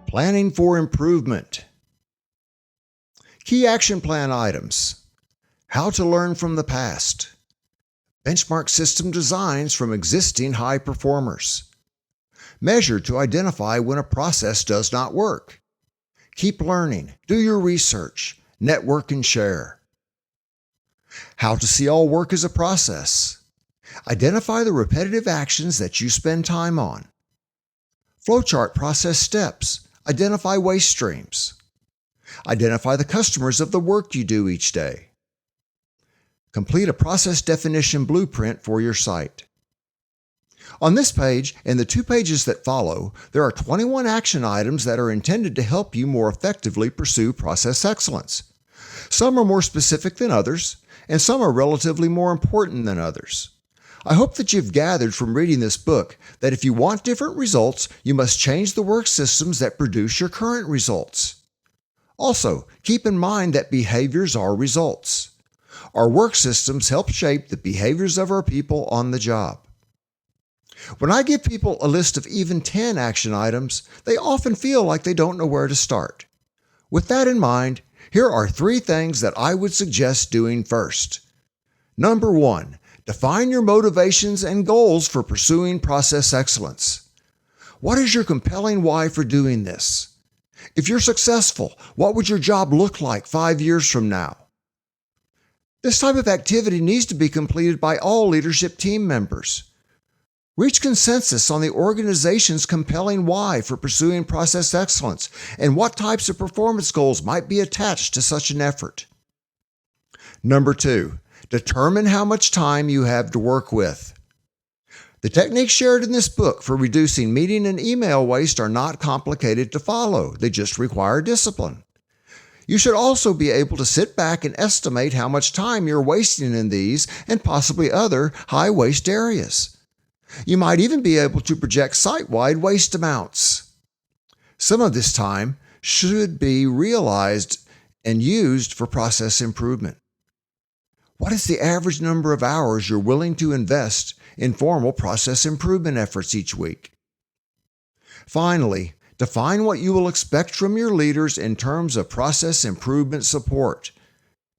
Planning for improvement. Key action plan items. How to learn from the past. Benchmark system designs from existing high performers. Measure to identify when a process does not work. Keep learning. Do your research. Network and share. How to see all work as a process. Identify the repetitive actions that you spend time on. Flowchart process steps. Identify waste streams. Identify the customers of the work you do each day. Complete a process definition blueprint for your site. On this page and the 2 pages that follow, there are 21 action items that are intended to help you more effectively pursue process excellence. Some are more specific than others, and some are relatively more important than others. I hope that you've gathered from reading this book that if you want different results, you must change the work systems that produce your current results. Also, keep in mind that behaviors are results. Our work systems help shape the behaviors of our people on the job. When I give people a list of even 10 action items, they often feel like they don't know where to start. With that in mind, here are 3 things that I would suggest doing first. Number 1, define your motivations and goals for pursuing process excellence. What is your compelling why for doing this? If you're successful, what would your job look like 5 years from now? This type of activity needs to be completed by all leadership team members. Reach consensus on the organization's compelling why for pursuing process excellence and what types of performance goals might be attached to such an effort. Number 2, determine how much time you have to work with. The techniques shared in this book for reducing meeting and email waste are not complicated to follow. They just require discipline. You should also be able to sit back and estimate how much time you're wasting in these and possibly other high waste areas. You might even be able to project site-wide waste amounts. Some of this time should be realized and used for process improvement. What is the average number of hours you're willing to invest in formal process improvement efforts each week? Finally, define what you will expect from your leaders in terms of process improvement support.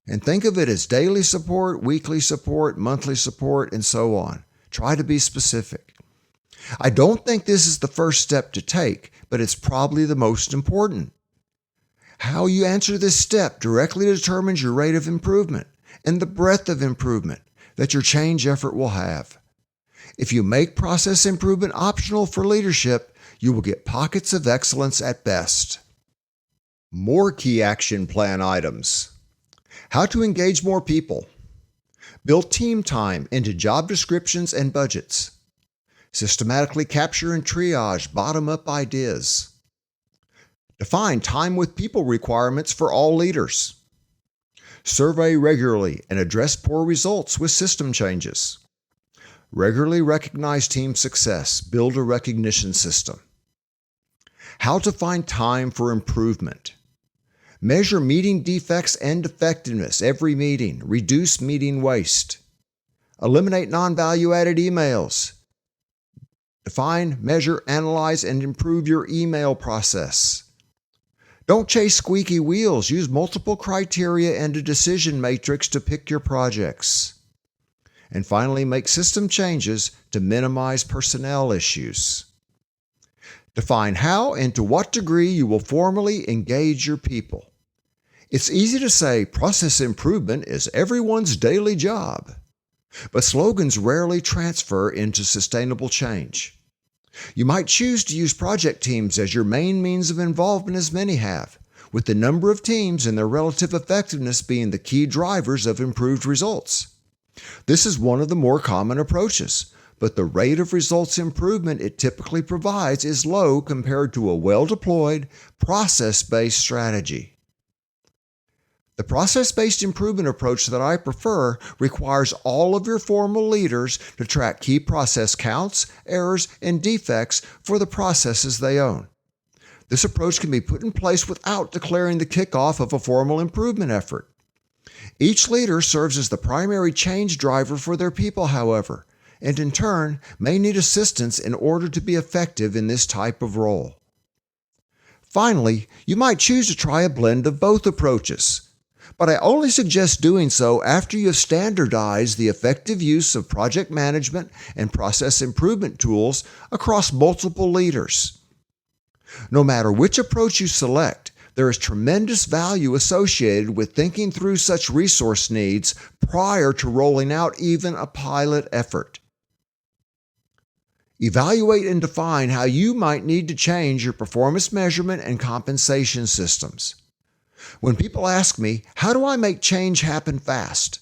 And think of it as daily support, weekly support, monthly support, and so on. Try to be specific. I don't think this is the first step to take, but it's probably the most important. How you answer this step directly determines your rate of improvement and the breadth of improvement that your change effort will have. If you make process improvement optional for leadership, you will get pockets of excellence at best. More key action plan items. How to engage more people. Build team time into job descriptions and budgets. Systematically capture and triage bottom-up ideas. Define time with people requirements for all leaders. Survey regularly and address poor results with system changes. Regularly recognize team success. Build a recognition system. How to find time for improvement. Measure meeting defects and effectiveness every meeting. Reduce meeting waste. Eliminate non-value-added emails. Define, measure, analyze, and improve your email process. Don't chase squeaky wheels. Use multiple criteria and a decision matrix to pick your projects. And finally, make system changes to minimize personnel issues. Define how and to what degree you will formally engage your people. It's easy to say process improvement is everyone's daily job, but slogans rarely transfer into sustainable change. You might choose to use project teams as your main means of involvement, as many have, with the number of teams and their relative effectiveness being the key drivers of improved results. This is one of the more common approaches, but the rate of results improvement it typically provides is low compared to a well-deployed, process-based strategy. The process-based improvement approach that I prefer requires all of your formal leaders to track key process counts, errors, and defects for the processes they own. This approach can be put in place without declaring the kickoff of a formal improvement effort. Each leader serves as the primary change driver for their people, however, and in turn may need assistance in order to be effective in this type of role. Finally, you might choose to try a blend of both approaches, but I only suggest doing so after you have standardized the effective use of project management and process improvement tools across multiple leaders. No matter which approach you select, there is tremendous value associated with thinking through such resource needs prior to rolling out even a pilot effort. Evaluate and define how you might need to change your performance measurement and compensation systems. When people ask me, how do I make change happen fast?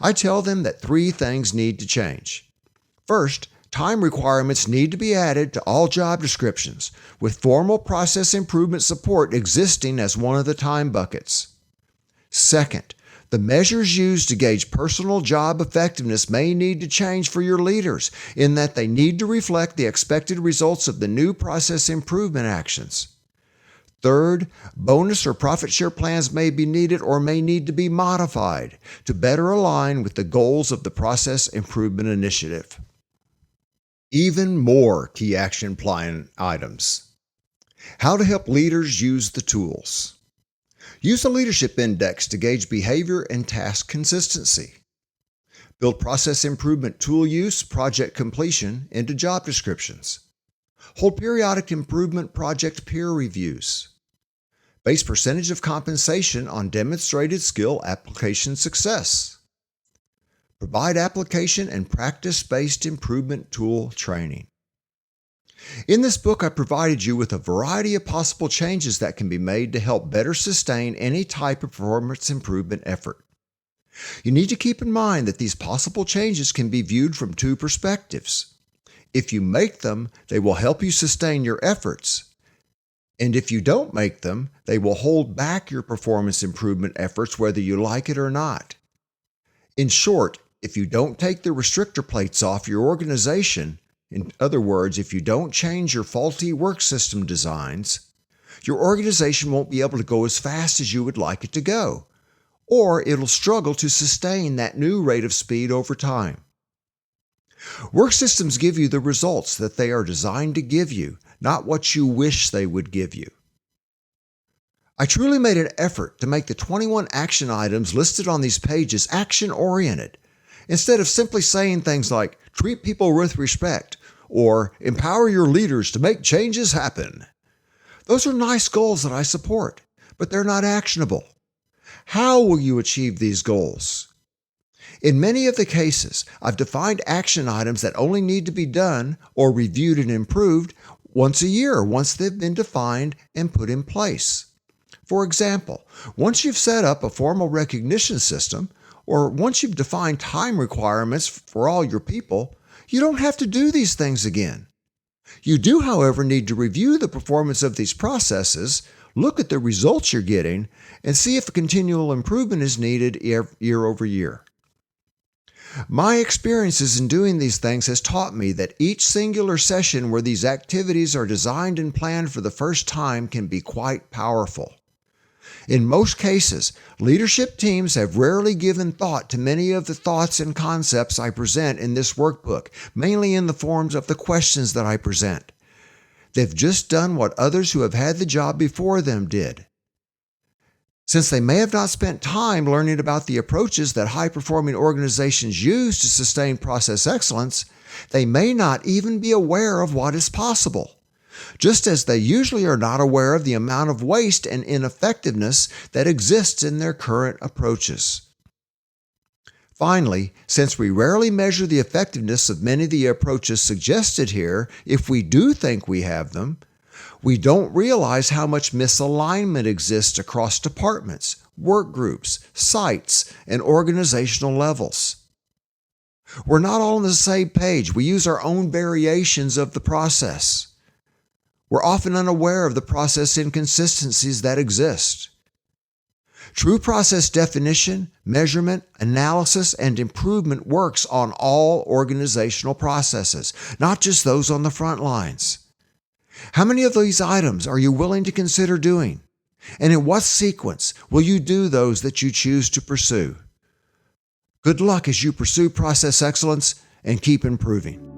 I tell them that 3 things need to change. First, time requirements need to be added to all job descriptions, with formal process improvement support existing as one of the time buckets. Second, the measures used to gauge personal job effectiveness may need to change for your leaders in that they need to reflect the expected results of the new process improvement actions. Third, bonus or profit share plans may be needed or may need to be modified to better align with the goals of the process improvement initiative. Even more key action plan items. How to help leaders use the tools. Use the Leadership Index to gauge behavior and task consistency. Build process improvement tool use, project completion into job descriptions. Hold periodic improvement project peer reviews. Base percentage of compensation on demonstrated skill application success. Provide application and practice-based improvement tool training. In this book, I provided you with a variety of possible changes that can be made to help better sustain any type of performance improvement effort. You need to keep in mind that these possible changes can be viewed from 2 perspectives. If you make them, they will help you sustain your efforts. And if you don't make them, they will hold back your performance improvement efforts whether you like it or not. In short, if you don't take the restrictor plates off your organization, in other words, if you don't change your faulty work system designs, your organization won't be able to go as fast as you would like it to go, or it'll struggle to sustain that new rate of speed over time. Work systems give you the results that they are designed to give you, not what you wish they would give you. I truly made an effort to make the 21 action items listed on these pages action-oriented, instead of simply saying things like, treat people with respect, or empower your leaders to make changes happen. Those are nice goals that I support, but they're not actionable. How will you achieve these goals? In many of the cases, I've defined action items that only need to be done or reviewed and improved once a year, once they've been defined and put in place. For example, once you've set up a formal recognition system, or once you've defined time requirements for all your people, you don't have to do these things again. You do, however, need to review the performance of these processes, look at the results you're getting, and see if a continual improvement is needed year over year. My experiences in doing these things has taught me that each singular session where these activities are designed and planned for the first time can be quite powerful. In most cases, leadership teams have rarely given thought to many of the thoughts and concepts I present in this workbook, mainly in the forms of the questions that I present. They've just done what others who have had the job before them did. Since they may have not spent time learning about the approaches that high-performing organizations use to sustain process excellence, they may not even be aware of what is possible, just as they usually are not aware of the amount of waste and ineffectiveness that exists in their current approaches. Finally, since we rarely measure the effectiveness of many of the approaches suggested here, if we do think we have them, we don't realize how much misalignment exists across departments, work groups, sites, and organizational levels. We're not all on the same page. We use our own variations of the process. We're often unaware of the process inconsistencies that exist. True process definition, measurement, analysis, and improvement works on all organizational processes, not just those on the front lines. How many of these items are you willing to consider doing? And in what sequence will you do those that you choose to pursue? Good luck as you pursue process excellence and keep improving.